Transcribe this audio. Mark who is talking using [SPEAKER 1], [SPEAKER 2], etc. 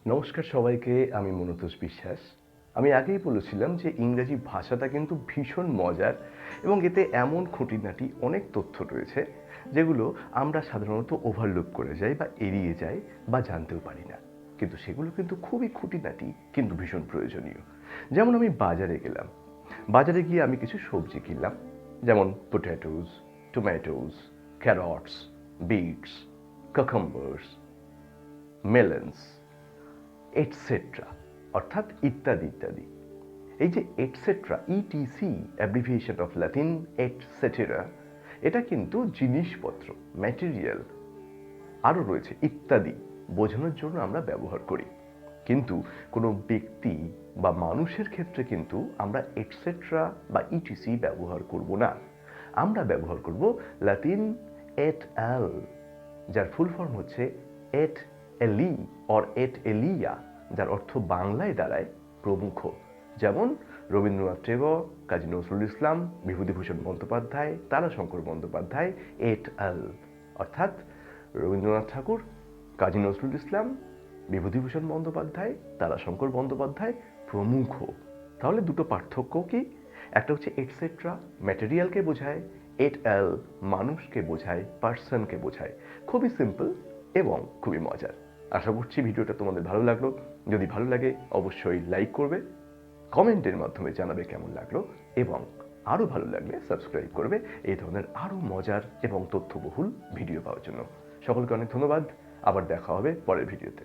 [SPEAKER 1] নমস্কার সবাইকে, আমি মনতোষ বিশ্বাস। আমি আগেই বলেছিলাম যে ইংরেজি ভাষাটা কিন্তু ভীষণ মজার এবং এতে এমন খুঁটিনাটি অনেক তথ্য রয়েছে যেগুলো আমরা সাধারণত ওভারলুক করে যাই বা এড়িয়ে যাই বা জানতেও পারি না। কিন্তু সেগুলো কিন্তু খুবই খুঁটিনাটি, কিন্তু ভীষণ প্রয়োজনীয়। যেমন আমি বাজারে গেলাম, বাজারে গিয়ে আমি কিছু সবজি কিনলাম, যেমন potatoes, tomatoes, carrots, beets, cucumbers, melons, etcetera, অর্থাৎ ইত্যাদি ইত্যাদি। এই যে etcetera, ETC abbreviation of Latin etcetera, এটা কিন্তু জিনিসপত্র, ম্যাটেরিয়াল, আরও রয়েছে ইত্যাদি বোঝানোর জন্য আমরা ব্যবহার করি। কিন্তু কোনো ব্যক্তি বা মানুষের ক্ষেত্রে কিন্তু আমরা এটসেট্রা বা ইটিসি ব্যবহার করব না। আমরা ব্যবহার করব ল্যাটিন এট অ্যাল, যার ফুল ফর্ম হচ্ছে এট এলি অর এট এলিয়া, যার অর্থ বাংলায় দাঁড়ায় প্রমুখ। যেমন রবীন্দ্রনাথ টেগর, কাজী নজরুল ইসলাম, বিভূতিভূষণ বন্দ্যোপাধ্যায়, তারাশঙ্কর বন্দ্যোপাধ্যায়, এট আল, অর্থাৎ রবীন্দ্রনাথ ঠাকুর, কাজী নজরুল ইসলাম, বিভূতিভূষণ বন্দ্যোপাধ্যায়, তারাশঙ্কর বন্দ্যোপাধ্যায় প্রমুখ। তাহলে দুটো পার্থক্য কি? একটা হচ্ছে এটসেট্রা ম্যাটেরিয়ালকে বোঝায়, এট অ্যাল মানুষকে বোঝায়, পার্সনকে বোঝায়। খুবই সিম্পল এবং খুবই মজার। আশা করছি ভিডিওটা তোমাদের ভালো লাগলো। যদি ভালো লাগে অবশ্যই লাইক করবে, কমেন্টের মাধ্যমে জানাবে কেমন লাগলো, এবং আরও ভালো লাগলে সাবস্ক্রাইব করবে এই ধরনের আরও মজার এবং তথ্যবহুল ভিডিও পাওয়ার জন্য। সকলকে অনেক ধন্যবাদ। আবার দেখা হবে পরের ভিডিওতে।